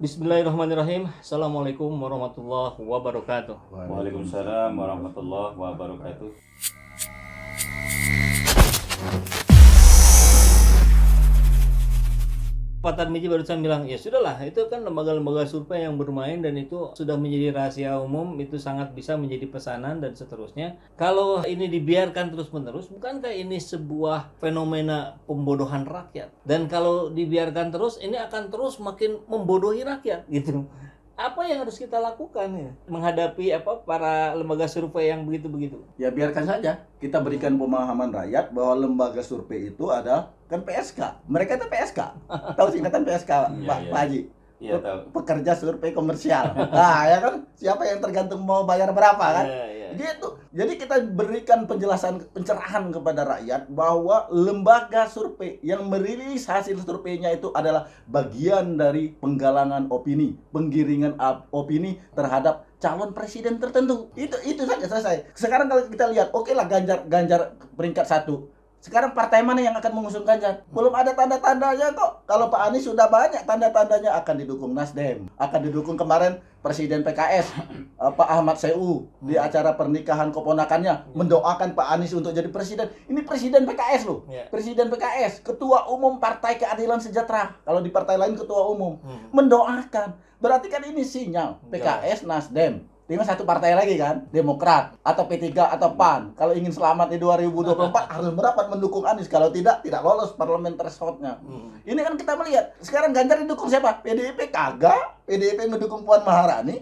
Bismillahirrahmanirrahim. Assalamualaikum warahmatullahi wabarakatuh. Waalaikumsalam warahmatullahi wabarakatuh. Pak Tarmizi barusan bilang, ya sudahlah, itu kan lembaga-lembaga survei yang bermain dan itu sudah menjadi rahasia umum, itu sangat bisa menjadi pesanan dan seterusnya. Kalau ini dibiarkan terus-menerus, bukankah ini sebuah fenomena pembodohan rakyat? Dan kalau dibiarkan terus, ini akan terus makin membodohi rakyat, gitu. Apa yang harus kita lakukan ya menghadapi para lembaga survei yang begitu-begitu? Ya biarkan saja kita berikan pemahaman rakyat bahwa lembaga survei itu ada kan PSK. Mereka itu PSK. Tahu singkatan PSK, Pak Haji? Iya, tahu. Pekerja survei komersial. Nah, ya kan? Siapa yang tergantung mau bayar berapa kan? Gitu. Jadi kita berikan penjelasan, pencerahan kepada rakyat bahwa lembaga survei yang merilis hasil surveinya itu adalah bagian dari penggalangan opini, penggiringan opini terhadap calon presiden tertentu. Itu saja, selesai. Sekarang kalau kita lihat, oke lah Ganjar peringkat 1. Sekarang partai mana yang akan mengusung Ganjar? Belum ada tanda-tandanya kok. Kalau Pak Anies sudah banyak tanda-tandanya akan didukung Nasdem, akan didukung kemarin Presiden PKS Pak Ahmad Seu di acara pernikahan keponakannya mendoakan Pak Anies untuk jadi presiden. Ini Presiden PKS loh. Presiden PKS, Ketua Umum Partai Keadilan Sejahtera. Kalau di partai lain Ketua Umum mendoakan. Berarti kan ini sinyal PKS, Nasdem. Tinggal satu partai lagi kan, Demokrat atau P3 atau PAN. Kalau ingin selamat di 2024 harus merapat mendukung Anies. Kalau tidak lolos parlemen threshold-nya. Ini kan kita melihat. Sekarang Ganjar didukung siapa? PDIP kagak. PDIP mendukung Puan Maharani.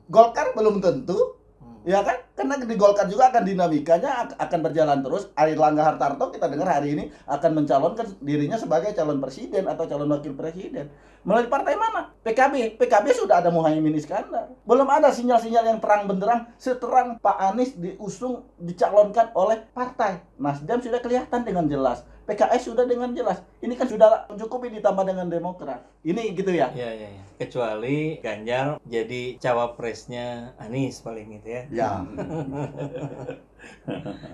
Golkar belum tentu. Ya kan? Karena di Golkar juga akan dinamikanya akan berjalan terus. Airlangga Hartarto kita dengar hari ini akan mencalonkan dirinya sebagai calon presiden atau calon wakil presiden. Melalui partai mana? PKB. PKB sudah ada Muhaimin Iskandar. Belum ada sinyal-sinyal yang terang benderang seterang Pak Anies diusung, dicalonkan oleh partai. Nasdem sudah kelihatan dengan jelas. PKS sudah dengan jelas. Ini kan sudah mencukupi ditambah dengan Demokrat. Ini gitu ya? Iya. Kecuali Ganjar jadi cawapresnya Anies paling gitu ya. Ya.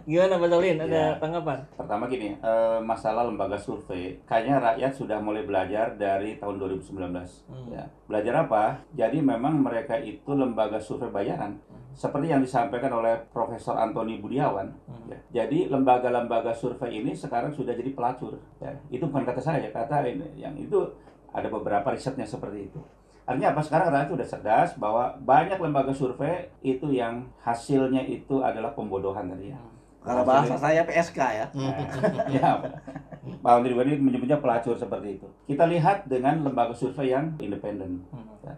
Gimana Pak Solin? Ada Ya. tanggapan? Pertama gini, masalah lembaga survei, kayaknya rakyat sudah mulai belajar dari tahun 2019. Ya. Belajar apa? Jadi memang mereka itu lembaga survei bayaran. Seperti yang disampaikan oleh Profesor Antoni Budiawan. Ya. Jadi lembaga-lembaga survei ini sekarang sudah jadi pelacur. Ya. Itu bukan kata saya, kata ini. Yang itu ada beberapa risetnya seperti itu. Artinya apa? Sekarang rakyat sudah cerdas bahwa banyak lembaga survei itu yang hasilnya itu adalah pembodohan tadi ya. Kalau bahasa saya PSK ya. Ya, Pak Menteri ini menyebutnya pelacur seperti itu. Kita lihat dengan lembaga survei yang independen.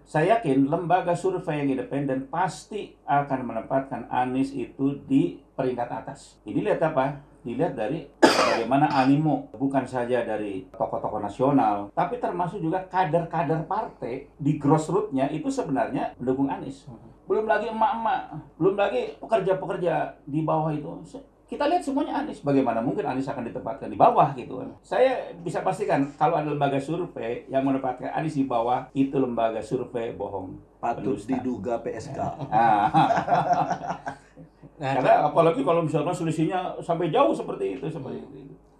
Saya yakin lembaga survei yang independen pasti akan menempatkan Anies itu di peringkat atas. Ini lihat apa? Dilihat dari bagaimana animo, bukan saja dari tokoh-tokoh nasional, tapi termasuk juga kader-kader partai di grassroots-nya itu sebenarnya mendukung Anies. Belum lagi emak-emak, belum lagi pekerja-pekerja di bawah itu. Kita lihat semuanya Anies. Bagaimana mungkin Anies akan ditempatkan di bawah gitu kan? Saya bisa pastikan kalau ada lembaga survei yang menempatkan Anies di bawah, itu lembaga survei bohong. Patut diduga PSK. Karena apalagi kalau misalnya selisihnya sampai jauh seperti itu.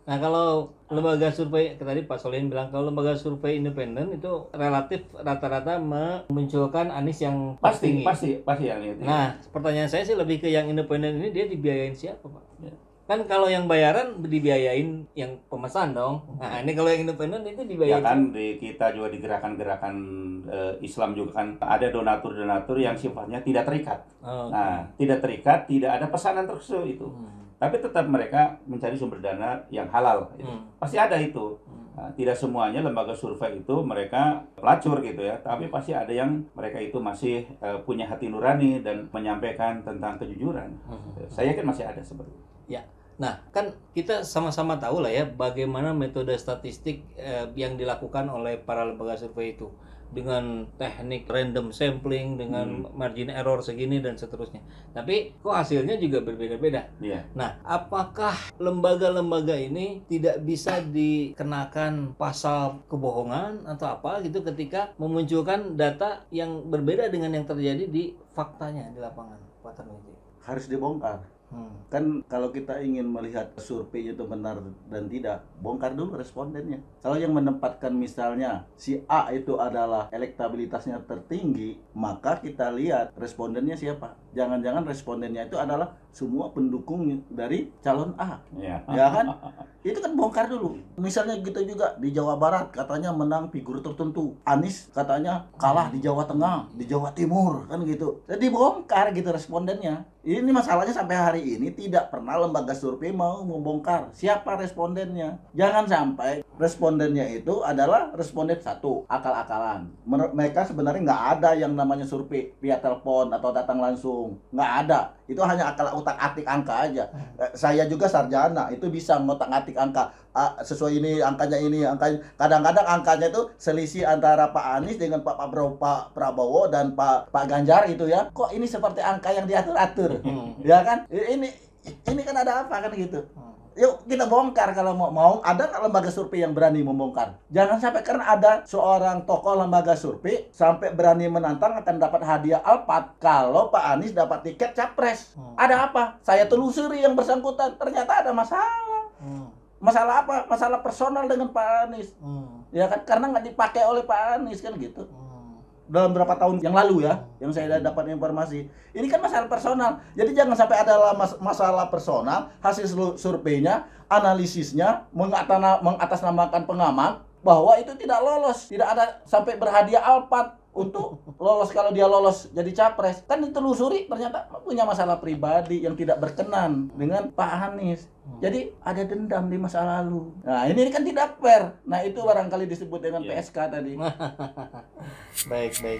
Nah, kalau lembaga survei, tadi Pak Solin bilang kalau lembaga survei independen itu relatif rata-rata memunculkan Anies yang Pasti tinggi. yang itu. Nah, pertanyaan saya sih lebih ke yang independen ini dia dibiayain siapa, Pak? Kan kalau yang bayaran dibiayain yang pemesan dong. Nah, ini kalau yang independen itu Ya dibiayain kan kita juga di gerakan-gerakan Islam juga kan ada donatur-donatur yang sifatnya tidak terikat. Nah, tidak terikat, tidak ada pesanan terkhusus itu. Tapi tetap mereka mencari sumber dana yang halal. Gitu. Pasti ada itu. Nah, tidak semuanya lembaga survei itu mereka pelacur gitu ya. Tapi pasti ada yang mereka itu masih punya hati nurani dan menyampaikan tentang kejujuran. Saya yakin masih ada seperti itu. Ya. Nah, kan kita sama-sama tahu lah ya bagaimana metode statistik yang dilakukan oleh para lembaga survei itu dengan teknik random sampling, dengan margin error segini dan seterusnya. Tapi kok hasilnya juga berbeda-beda. Iya. Nah, apakah lembaga-lembaga ini tidak bisa dikenakan pasal kebohongan atau apa gitu ketika memunculkan data yang berbeda dengan yang terjadi di faktanya di lapangan, Pak Tarmizi? Harus dibongkar. Kan kalau kita ingin melihat survei itu benar dan tidak, bongkar dulu respondennya. Kalau yang menempatkan misalnya si A itu adalah elektabilitasnya tertinggi, maka kita lihat respondennya siapa. Jangan-jangan respondennya itu adalah semua pendukung dari calon A. Ya. Ya kan? Itu kan bongkar dulu. Misalnya gitu juga di Jawa Barat katanya menang figur tertentu. Anies katanya kalah di Jawa Tengah, di Jawa Timur, kan gitu. Jadi bongkar gitu respondennya. Ini masalahnya sampai hari ini tidak pernah lembaga survei mau membongkar siapa respondennya. Jangan sampai respondennya itu adalah responden satu, akal-akalan. Mereka sebenarnya nggak ada yang namanya survei via telepon atau datang langsung. Nggak ada. Itu hanya akal utak-atik angka aja. Saya juga sarjana, itu bisa ngotak-atik angka. Sesuai ini, angkanya ini, angkanya. Kadang-kadang angkanya itu selisih antara Pak Anies dengan Pak Prabowo dan Pak Ganjar itu ya. Kok ini seperti angka yang diatur-atur? Ya kan? Ini kan ada apa kan gitu. Yuk kita bongkar kalau mau ada nggak lembaga survei yang berani membongkar. Jangan sampai karena ada seorang tokoh lembaga survei sampai berani menantang akan dapat hadiah Alphard kalau Pak Anies dapat tiket capres. Ada apa? Saya telusuri yang bersangkutan, ternyata ada masalah. Masalah apa? Masalah personal dengan Pak Anies. Ya kan, karena nggak dipakai oleh Pak Anies kan gitu. Dalam berapa tahun yang lalu ya, yang saya dapat informasi. Ini kan masalah personal. Jadi jangan sampai ada masalah personal, hasil surveinya, analisisnya, mengatasnamakan pengamat bahwa itu tidak lolos, tidak ada sampai berhadiah Alphard untuk lolos. Kalau dia lolos jadi capres, kan ditelusuri ternyata punya masalah pribadi yang tidak berkenan dengan Pak Anies. Jadi ada dendam di masa lalu. Nah ini kan tidak fair. Nah itu barangkali disebut dengan PSK tadi. Baik.